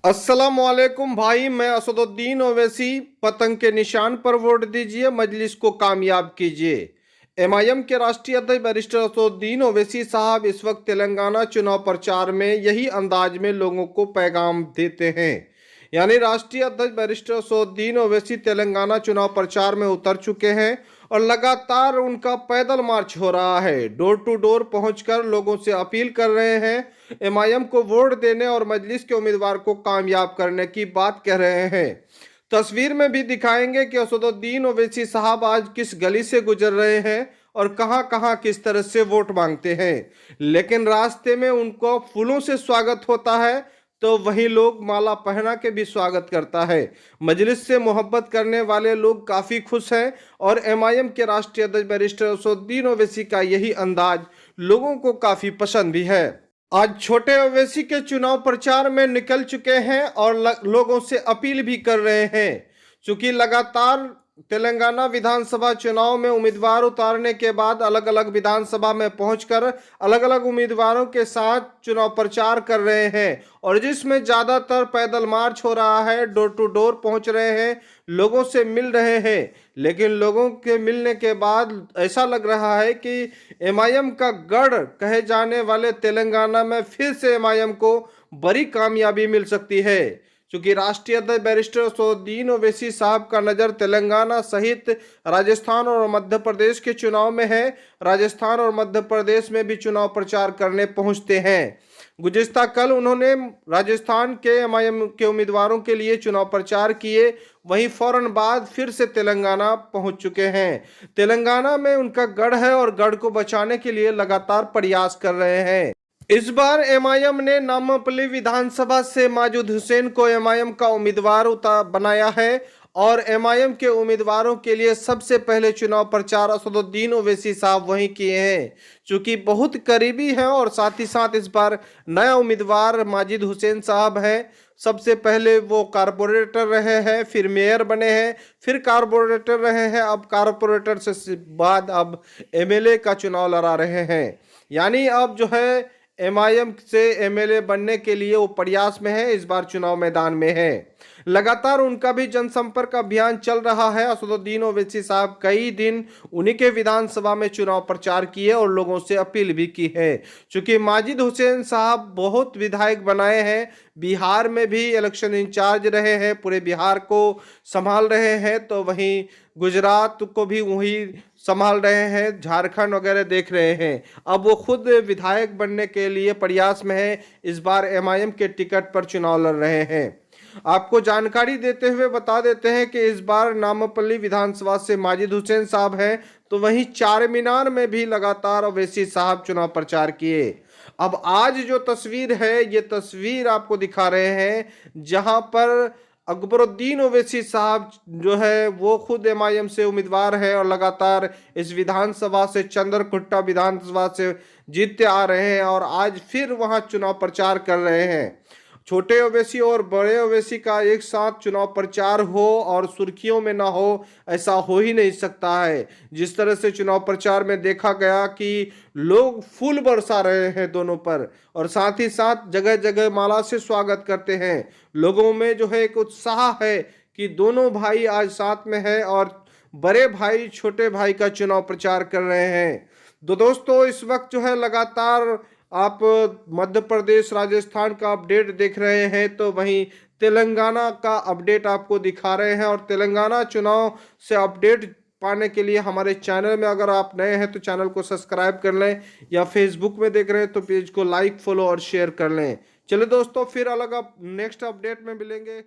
अस्सलामुअलैकुम भाई, मैं असदुद्दीन ओवैसी। पतंग के निशान पर वोट दीजिए, मजलिस को कामयाब कीजिए। एमआईएम के राष्ट्रीय अध्यक्ष बैरिस्टर असदुद्दीन ओवैसी साहब इस वक्त तेलंगाना चुनाव प्रचार में यही अंदाज में लोगों को पैगाम देते हैं। यानी राष्ट्रीय अध्यक्ष बैरिस्टर असदुद्दीन ओवैसी तेलंगाना चुनाव प्रचार में उतर चुके हैं और लगातार उनका पैदल मार्च हो रहा है। डोर टू डोर पहुंचकर लोगों से अपील कर रहे हैं, एमआईएम को वोट देने और मजलिस के उम्मीदवार को कामयाब करने की बात कह रहे हैं। तस्वीर में भी दिखाएंगे कि असदुद्दीन ओवैसी साहब आज किस गली से गुजर रहे हैं और कहां कहां किस तरह से वोट मांगते हैं। लेकिन रास्ते में उनको फूलों से स्वागत होता है तो वही लोग माला पहना के भी स्वागत करता है। मजलिस से मोहब्बत करने वाले लोग काफी खुश हैं और एमआईएम के राष्ट्रीय अध्यक्ष बैरिस्टर असदुद्दीन ओवैसी का यही अंदाज लोगों को काफी पसंद भी है। आज छोटे ओवैसी के चुनाव प्रचार में निकल चुके हैं और लोगों से अपील भी कर रहे हैं। चूंकि लगातार तेलंगाना विधानसभा चुनाव में उम्मीदवार उतारने के बाद अलग अलग विधानसभा में पहुंचकर अलग अलग उम्मीदवारों के साथ चुनाव प्रचार कर रहे हैं और जिसमें ज्यादातर पैदल मार्च हो रहा है, डोर टू डोर पहुंच रहे हैं, लोगों से मिल रहे हैं। लेकिन लोगों के मिलने के बाद ऐसा लग रहा है कि एमआईएम का गढ़ कहे जाने वाले तेलंगाना में फिर से एमआईएम को बड़ी कामयाबी मिल सकती है। क्योंकि राष्ट्रीय अध्यक्ष बैरिस्टर असदुद्दीन ओवैसी साहब का नज़र तेलंगाना सहित राजस्थान और मध्य प्रदेश के चुनाव में है। राजस्थान और मध्य प्रदेश में भी चुनाव प्रचार करने पहुंचते हैं। गुज़िश्ता कल उन्होंने राजस्थान के एमआईएम के उम्मीदवारों के लिए चुनाव प्रचार किए, वहीं फौरन बाद फिर से तेलंगाना पहुंच चुके हैं। तेलंगाना में उनका गढ़ है और गढ़ को बचाने के लिए लगातार प्रयास कर रहे हैं। इस बार एमआईएम ने नामापल्ली विधानसभा से माजिद हुसैन को एमआईएम का उम्मीदवार बनाया है और एमआईएम के उम्मीदवारों के लिए सबसे पहले चुनाव प्रचार असदुद्दीन ओवैसी साहब वहीं किए हैं। चूंकि बहुत करीबी हैं और साथ ही साथ इस बार नया उम्मीदवार माजिद हुसैन साहब हैं। सबसे पहले वो कारपोरेटर रहे हैं, फिर मेयर बने हैं, फिर कारपोरेटर रहे हैं, अब कारपोरेटर से बाद अब एमएलए का चुनाव लड़ा रहे हैं। यानी अब जो है एमआईएम से एमएलए बनने के लिए वो प्रयास में है, इस बार चुनाव मैदान में है। लगातार उनका भी जनसंपर्क अभियान चल रहा है। असदुद्दीन ओवैसी साहब कई दिन उन्हीं के विधानसभा में चुनाव प्रचार किए और लोगों से अपील भी की है। चूंकि माजिद हुसैन साहब बहुत विधायक बनाए हैं, बिहार में भी इलेक्शन इंचार्ज रहे हैं, पूरे बिहार को संभाल रहे हैं, तो वहीं गुजरात को भी वही संभाल रहे हैं, झारखंड वगैरह देख रहे हैं। अब वो खुद विधायक बनने के लिए प्रयास में है, इस बार एमआईएम के टिकट पर चुनाव लड़ रहे हैं। आपको जानकारी देते हुए बता देते हैं कि इस बार नामापल्ली विधानसभा से माजिद हुसैन साहब हैं, तो वहीं चार मीनार में भी लगातार ओवैसी साहब चुनाव प्रचार किए। अब आज जो तस्वीर है, ये तस्वीर आपको दिखा रहे हैं जहां पर अकबरुद्दीन ओवैसी साहब जो है वो खुद एमआईएम से उम्मीदवार है और लगातार इस विधानसभा से चंद्रकुट्टा विधानसभा से जीतते आ रहे हैं और आज फिर वहां चुनाव प्रचार कर रहे हैं। छोटे ओवैसी और बड़े ओवैसी का एक साथ चुनाव प्रचार हो और सुर्खियों में ना हो, ऐसा हो ही नहीं सकता है। जिस तरह से चुनाव प्रचार में देखा गया कि लोग फूल बरसा रहे हैं दोनों पर और साथ ही साथ जगह जगह माला से स्वागत करते हैं। लोगों में जो है एक उत्साह है कि दोनों भाई आज साथ में है और बड़े भाई छोटे भाई का चुनाव प्रचार कर रहे हैं। तो दोस्तों, इस वक्त जो है लगातार आप मध्य प्रदेश राजस्थान का अपडेट देख रहे हैं, तो वहीं तेलंगाना का अपडेट आपको दिखा रहे हैं। और तेलंगाना चुनाव से अपडेट पाने के लिए हमारे चैनल में अगर आप नए हैं तो चैनल को सब्सक्राइब कर लें, या फेसबुक में देख रहे हैं तो पेज को लाइक, फॉलो और शेयर कर लें। चलिए दोस्तों, फिर अलग नेक्स्ट अपडेट में मिलेंगे।